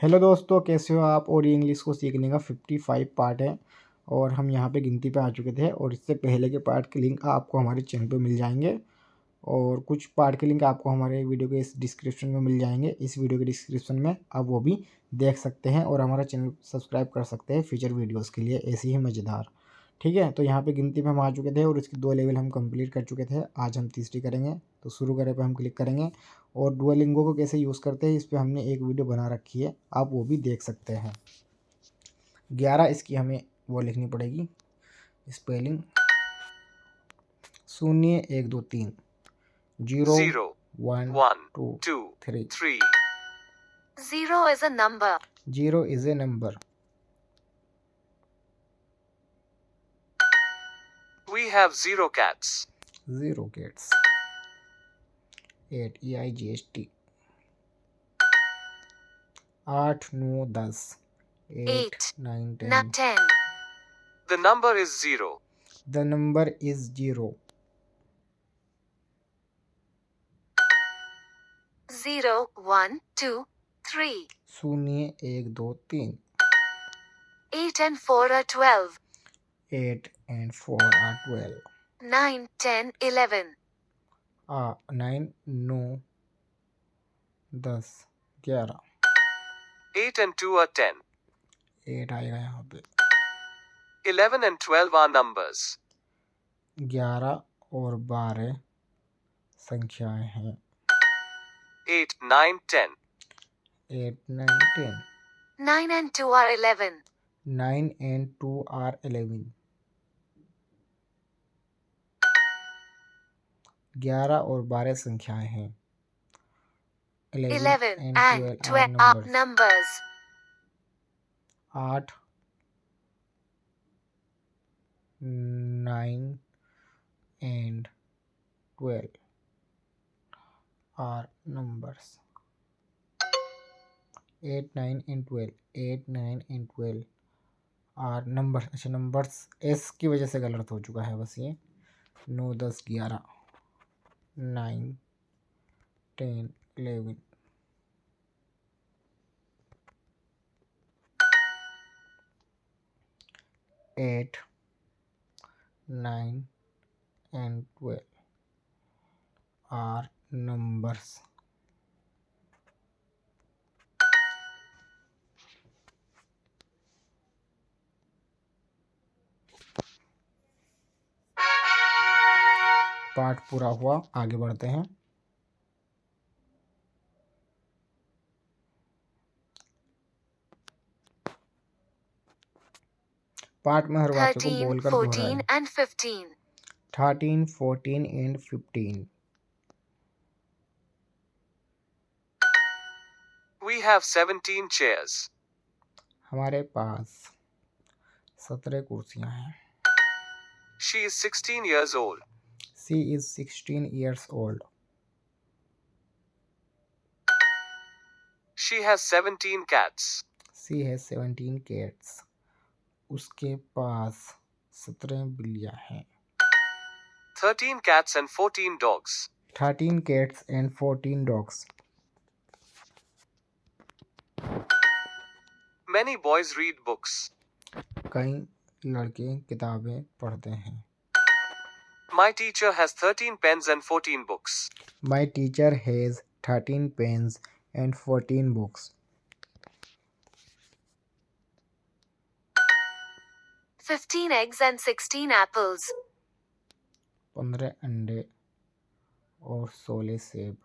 Hello दोस्तों, कैसे हो आप। और ये इंग्लिश को सीखने का 55 पार्ट है और हम यहाँ पे गिनती पे आ चुके थे। और इससे पहले के पार्ट के लिंक आपको हमारे चैनल पे मिल जाएंगे और कुछ पार्ट के लिंक आपको हमारे वीडियो के इस डिस्क्रिप्शन में मिल जाएंगे। इस वीडियो के डिस्क्रिप्शन में आप वो भी देख सकते हैं और हमारा चैनल सब्सक्राइब कर सकते हैं फ्यूचर वीडियोज़ के लिए ऐसी ही मज़ेदार। ठीक है, तो यहाँ पे गिनती पे हम आ चुके थे और इसकी 2 लेवल हम कंप्लीट कर चुके थे। आज हम तीसरी करेंगे, तो शुरू करें पे हम क्लिक करेंगे और डुओलिंगो को कैसे यूज़ करते हैं इस पे हमने एक वीडियो बना रखी है, आप वो भी देख सकते हैं। 11 इसकी हमें वो लिखनी पड़ेगी spelling. 0 1 2 3 0 0, 1 1, 2 2, 3। 3. 0 is a number. 0 is a number. We have 0 cats. 0 cats. 8 EIGHT. 8 9 10 8 9 Not 10. 10. The number is 0. The number is 0. 0 1 2 3. 0 1 2 3. 8 and 4 are 12. 8 and 4 are 12. 9 10 11. 9 9 10 11. 8 and 2 are 10. 8 आएगा यहाँ पे। 11 and 12 are numbers. 11 और 12 संख्याएं हैं। 8, 9, 10. 8 9 10. 9 and 2 are 11. 9 and 2 are 11. 11 और 12 संख्याएं हैं। 11 and and 12 12 are numbers. 8 9 and 12 are numbers. 8 9 and 12. 8 9 and 12 are numbers. अच्छा, नंबर्स एस की वजह से गलत हो चुका है बस ये। 9 10 11 9 10 11. 8 9 and 12 are numbers. पार्ट पूरा हुआ, आगे बढ़ते हैं। पार्ट में हर वाक्य को 13 बोलकर 14 दोहराएं। and 15. 13 14 and 15. We have 17 chairs. हमारे पास 17 कुर्सियां हैं। She is 16 years old. She is 16 years old. She has 17 cats. She has 17 cats. उसके पास 17 बिल्लियां हैं। 13 cats and 14 dogs. 13 cats and 14 dogs. Many boys read books. कई लड़के किताबें पढ़ते हैं। My teacher has 13 pens and 14 books. My teacher has 13 pens and 14 books. 15 eggs and 16 apples. 15 अंडे और 16 सेब।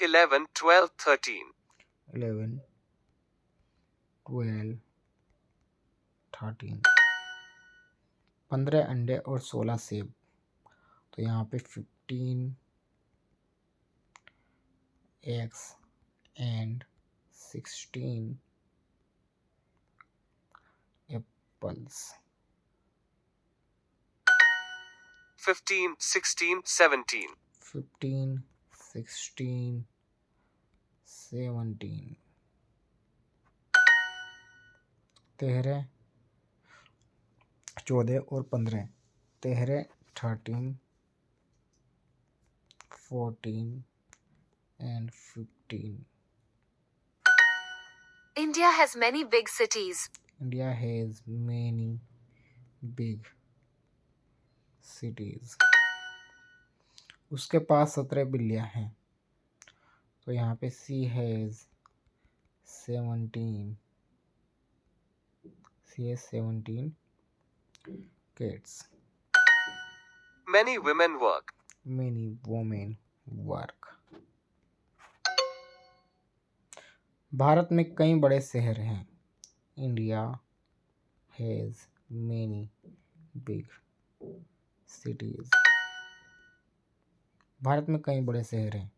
11, 12, 13. 11 12 13. 15 अंडे और 16 सेब। तो यहाँ पे 15 eggs and 16 apples. 15, 16, 17. 15 16 17. 13 14 और 15। 13 13 14 and 15. India has many big cities. India has many big cities. उसके पास 17 बिल्लियाँ हैं। तो यहाँ पे C has 17 cats. Many women work. Many women work. Bharat में कई बड़े शहर हैं। India has many big cities. Bharat में कई बड़े शहर हैं।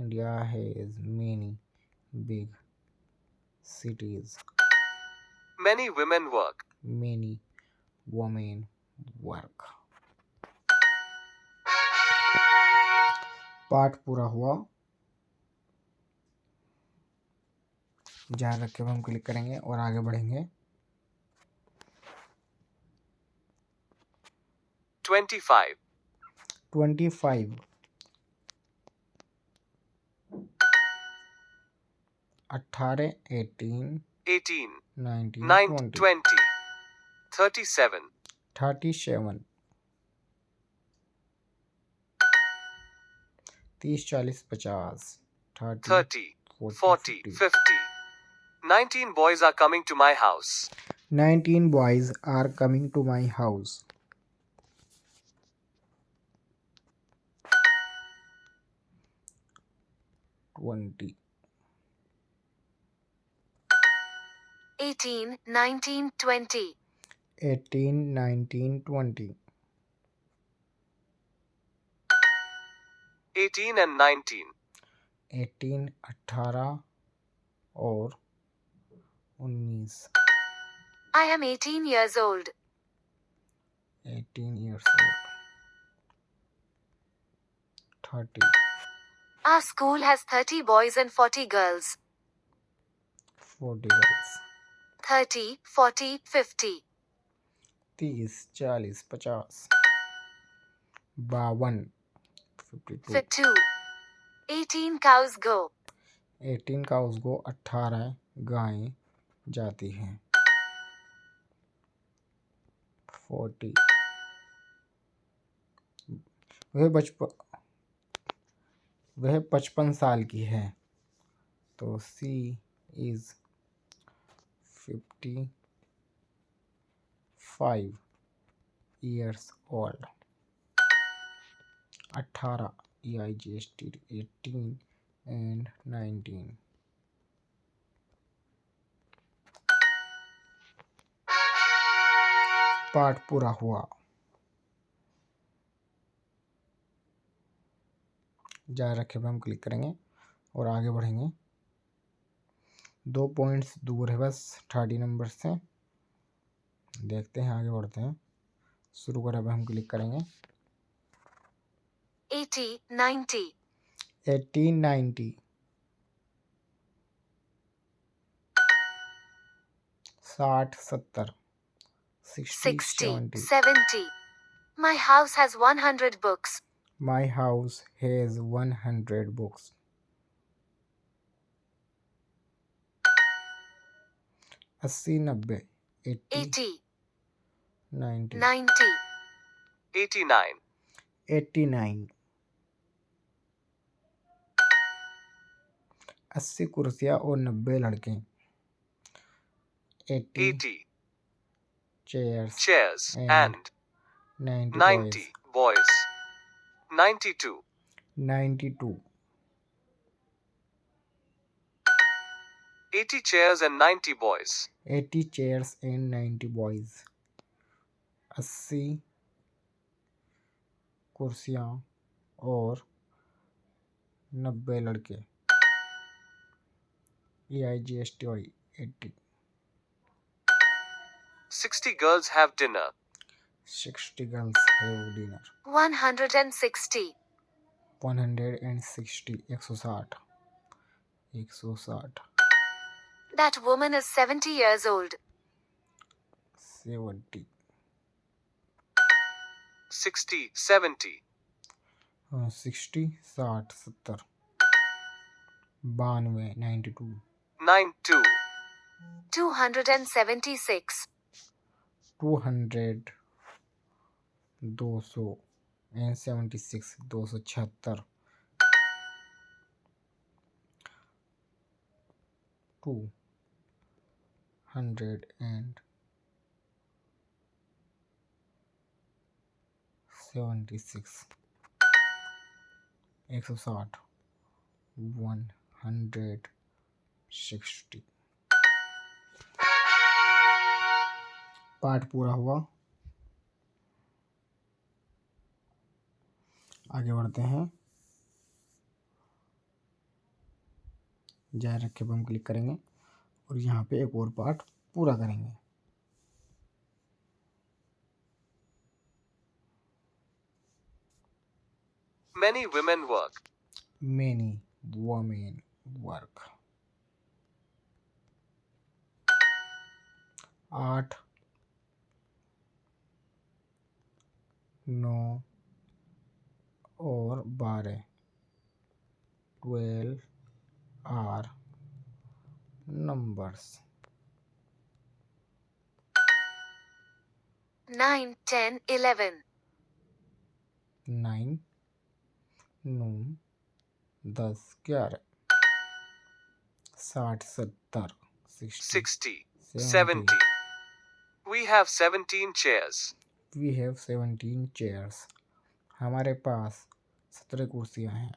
India has many big cities. Many women work. Many women work. पाठ पूरा हुआ। जारी रखे हुए हम क्लिक करेंगे और आगे बढ़ेंगे। 25. 25 18 18 18. 19 9. 20 20. 37. 37 30 40 50 30. 40. 50. 19 boys are coming to my house. 19 boys are coming to my house. 20 18, 19, 20. 18 19 20 18 and 19. 18 18 और 19 I am 18 years old. 18 years old. 30 Our school has 30 boys and 40 girls. 40 girls. 30, 40, 50. 30 40 50 52 52 52. 18 cows go. 18 cows go 18 गायें जाती हैं। 40 वह 55 साल की है। तो सी is 55 years old. 18 EIGST 18 and 19 पाठ पूरा हुआ। जारी रखे हुए हम क्लिक करेंगे और आगे बढ़ेंगे। 2 पॉइंट्स दूर है बस 30 नंबर से। देखते हैं आगे बढ़ते हैं। शुरू करें अब हम क्लिक करेंगे। 80, 90. 80 90 60 70 60 60, 70 70. My house has 100 books. My house has 100 books. 80 90 80 80, 90 90. 89. 89 80 कुर्सियाँ और 90 लड़के। 80 80. chairs Chairs and 90 90 boys. 92. 92 80 chairs and 90 boys. 80 chairs and 90 boys. 80 कुर्सियाँ और 90 लड़के। EIGSTY 80 60 girls have dinner. 60 girls have dinner. 160. 160 160 160 That woman is 70 years old. 70 60, 70. 60 60 70 92 92 92. 276. 200 276 276 276 160 160 पाठ पूरा हुआ। आगे बढ़ते हैं। जारी रखे पर हम क्लिक करेंगे और यहाँ पे एक और पार्ट पूरा करेंगे। Many women work. Many women work. 8 9 और 12 12 are numbers. 9, 10, 11. 9 9 10 11 60 70 60 60. 70. We have 17 chairs. We have 17 chairs. हमारे पास 17 कुर्सियां हैं।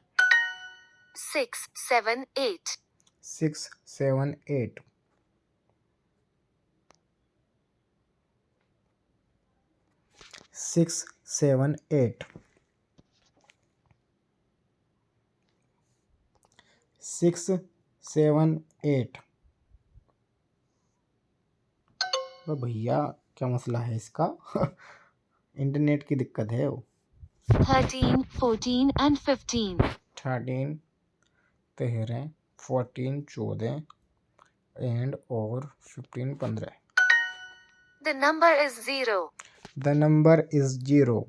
6, 7, 8. 6 7 8 6 7 8 6 7 8 भैया क्या मसला है इसका? इंटरनेट की दिक्कत है वो। 13, 14, and 15. 13 13 14 14 एंड और 15 15। The number is 0. The number is 0.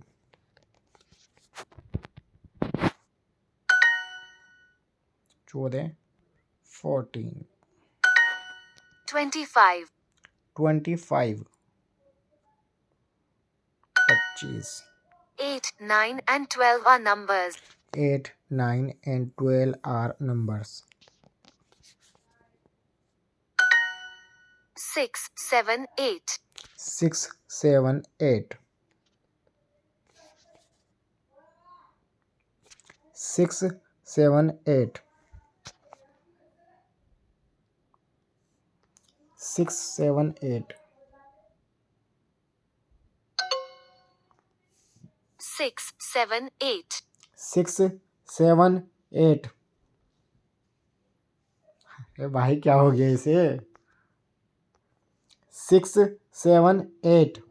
14 14 25. 25 25 8, 9, and 12 are numbers. 8 9 and 12 are numbers. 6, 7, 8. 6 7 8 6 7 8 6 7 8 6, 7, 8. 6 7 8। भाई क्या हो गया इसे? 6 7 8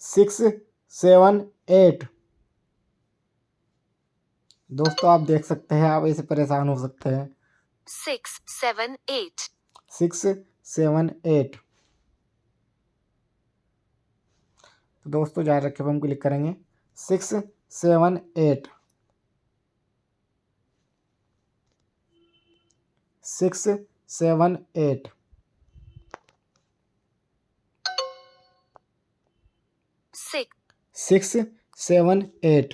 6 7 8। दोस्तों आप देख सकते हैं, आप इसे परेशान हो सकते हैं। 6, 7, 8. 6 7 8। तो दोस्तों जारी रखे पर हम क्लिक करेंगे। 6 7 8 6 7 8 6, 6 7 8।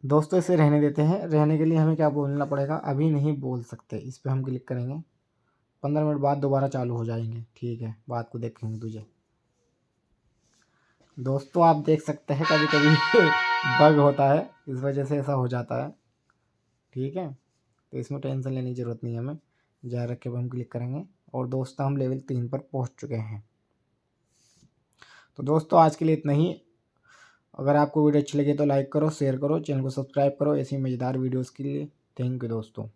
दोस्तों इसे रहने देते हैं। रहने के लिए हमें क्या बोलना पड़ेगा? अभी नहीं बोल सकते। इस पे हम क्लिक करेंगे। 15 मिनट बाद दोबारा चालू हो जाएंगे। ठीक है, बात को देखेंगे तुझे। दोस्तों आप देख सकते हैं कभी कभी बग होता है, इस वजह से ऐसा हो जाता है। ठीक है, तो इसमें टेंशन लेने की ज़रूरत नहीं है हमें। जारी रखे पर हम क्लिक करेंगे और दोस्तों हम लेवल 3 पर पहुंच चुके हैं। तो दोस्तों आज के लिए इतना ही। अगर आपको वीडियो अच्छी लगे तो लाइक करो, शेयर करो, चैनल को सब्सक्राइब करो ऐसी मज़ेदार वीडियोस के लिए। थैंक यू दोस्तों।